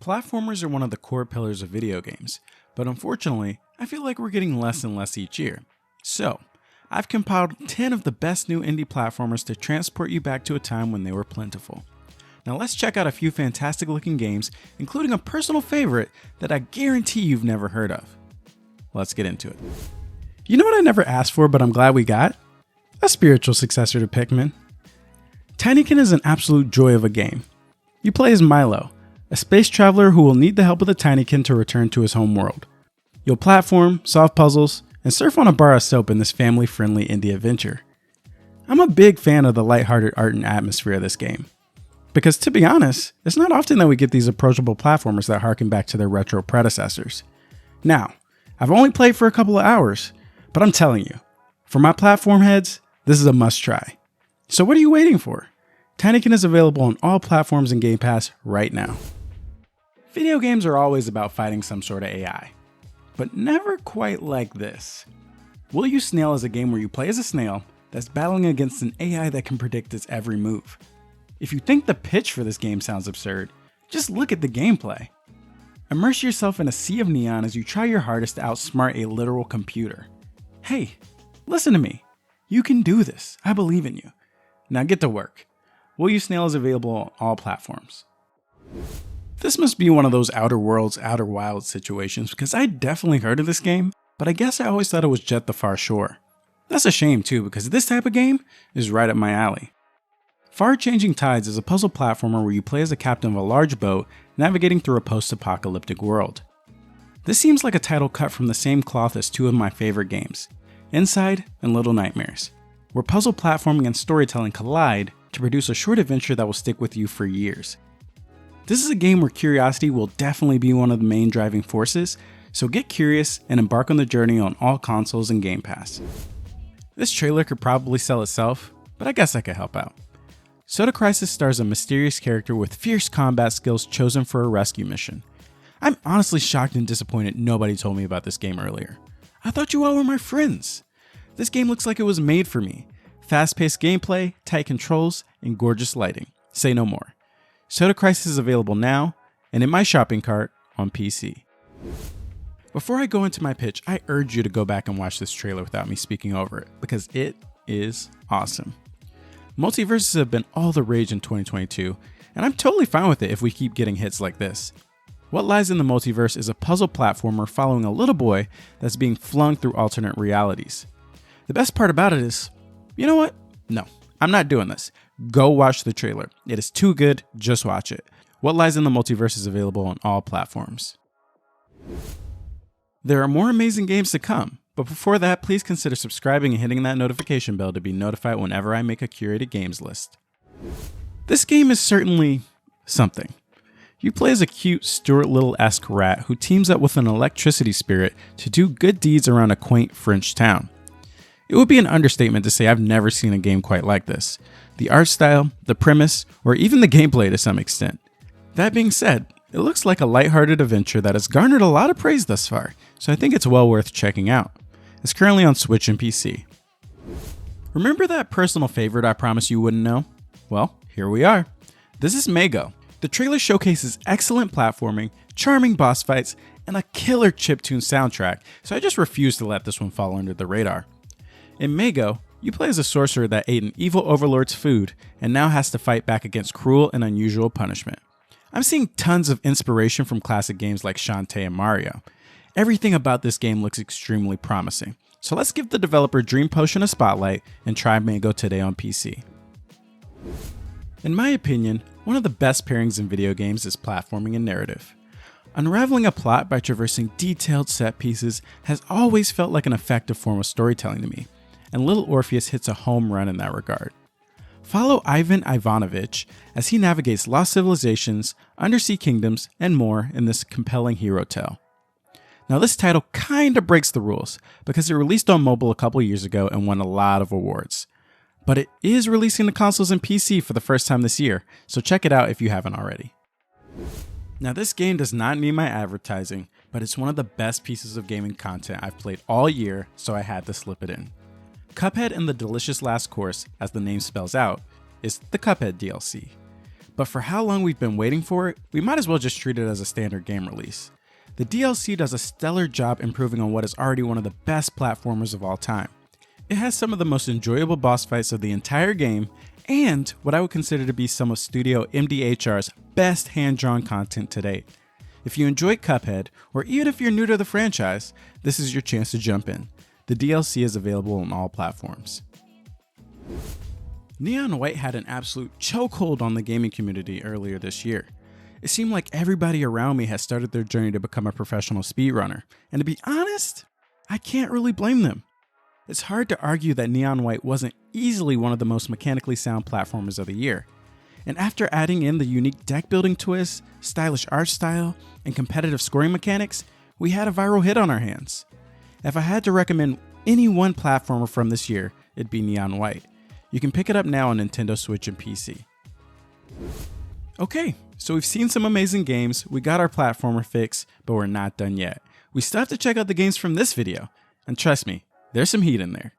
Platformers are one of the core pillars of video games, but unfortunately, I feel like we're getting less and less each year. So, I've compiled 10 of the best new indie platformers to transport you back to a time when they were plentiful. Now let's check out a few fantastic looking games, including a personal favorite that I guarantee you've never heard of. Let's get into it. You know what I never asked for, but I'm glad we got? A spiritual successor to Pikmin. Tinykin is an absolute joy of a game. You play as Milo, a space traveler who will need the help of the Tinykin to return to his home world. You'll platform, solve puzzles, and surf on a bar of soap in this family-friendly indie adventure. I'm a big fan of the lighthearted art and atmosphere of this game. Because to be honest, it's not often that we get these approachable platformers that harken back to their retro predecessors. Now, I've only played for a couple of hours, but I'm telling you, for my platform heads, this is a must-try. So what are you waiting for? Tinykin is available on all platforms in Game Pass right now. Video games are always about fighting some sort of AI, but never quite like this. You Snail is a game where you play as a snail that's battling against an AI that can predict its every move. If you think the pitch for this game sounds absurd, just look at the gameplay. Immerse yourself in a sea of neon as you try your hardest to outsmart a literal computer. Hey, listen to me. You can do this. I believe in you. Now get to work. You Snail is available on all platforms. This must be one of those Outer Worlds, Outer Wilds situations because I definitely heard of this game, but I guess I always thought it was Jet the Far Shore. That's a shame too because this type of game is right up my alley. Far Changing Tides is a puzzle platformer where you play as a captain of a large boat navigating through a post-apocalyptic world. This seems like a title cut from the same cloth as two of my favorite games, Inside and Little Nightmares, where puzzle platforming and storytelling collide to produce a short adventure that will stick with you for years. This is a game where curiosity will definitely be one of the main driving forces, so get curious and embark on the journey on all consoles and Game Pass. This trailer could probably sell itself, but I guess I could help out. Soda Crisis stars a mysterious character with fierce combat skills chosen for a rescue mission. I'm honestly shocked and disappointed nobody told me about this game earlier. I thought you all were my friends. This game looks like it was made for me. Fast-paced gameplay, tight controls, and gorgeous lighting. Say no more. Soda Crisis is available now, and in my shopping cart on PC. Before I go into my pitch, I urge you to go back and watch this trailer without me speaking over it, because it is awesome. Multiverses have been all the rage in 2022, and I'm totally fine with it if we keep getting hits like this. What Lies in the Multiverse is a puzzle platformer following a little boy that's being flung through alternate realities. The best part about it is, you know what? No, I'm not doing this. Go watch the trailer. It is too good, just watch it. What Lies in the Multiverse is available on all platforms. There are more amazing games to come, but before that, please consider subscribing and hitting that notification bell to be notified whenever I make a curated games list. This game is certainly something. You play as a cute Stuart Little-esque rat who teams up with an electricity spirit to do good deeds around a quaint French town. It would be an understatement to say I've never seen a game quite like this. The art style, the premise, or even the gameplay to some extent. That being said, it looks like a lighthearted adventure that has garnered a lot of praise thus far, so I think it's well worth checking out. It's currently on Switch and PC. Remember that personal favorite I promised you wouldn't know? Well, here we are. This is Mago. The trailer showcases excellent platforming, charming boss fights, and a killer chiptune soundtrack, so I just refuse to let this one fall under the radar. In Mago, you play as a sorcerer that ate an evil overlord's food and now has to fight back against cruel and unusual punishment. I'm seeing tons of inspiration from classic games like Shantae and Mario. Everything about this game looks extremely promising, so let's give the developer Dream Potion a spotlight and try Mago today on PC. In my opinion, one of the best pairings in video games is platforming and narrative. Unraveling a plot by traversing detailed set pieces has always felt like an effective form of storytelling to me, and Little Orpheus hits a home run in that regard. Follow Ivan Ivanovich as he navigates lost civilizations, undersea kingdoms, and more in this compelling hero tale. Now this title kinda breaks the rules because it released on mobile a couple years ago and won a lot of awards. But it is releasing to consoles and PC for the first time this year, so check it out if you haven't already. Now this game does not need my advertising, but it's one of the best pieces of gaming content I've played all year, so I had to slip it in. Cuphead and the Delicious Last Course, as the name spells out, is the Cuphead DLC. but for how long we've been waiting for it, we might as well just treat it as a standard game release. The DLC does a stellar job improving on what is already one of the best platformers of all time. It has some of the most enjoyable boss fights of the entire game, and what I would consider to be some of Studio MDHR's best hand-drawn content to date. If you enjoyed Cuphead, or even if you're new to the franchise, this is your chance to jump in. The DLC is available on all platforms. Neon White had an absolute chokehold on the gaming community earlier this year. It seemed like everybody around me has started their journey to become a professional speedrunner, and to be honest, I can't really blame them. It's hard to argue that Neon White wasn't easily one of the most mechanically sound platformers of the year. And after adding in the unique deck building twists, stylish art style, and competitive scoring mechanics, we had a viral hit on our hands. If I had to recommend any one platformer from this year, it'd be Neon White. You can pick it up now on Nintendo Switch and PC. Okay, so we've seen some amazing games, we got our platformer fix, but we're not done yet. We still have to check out the games from this video, and trust me, there's some heat in there.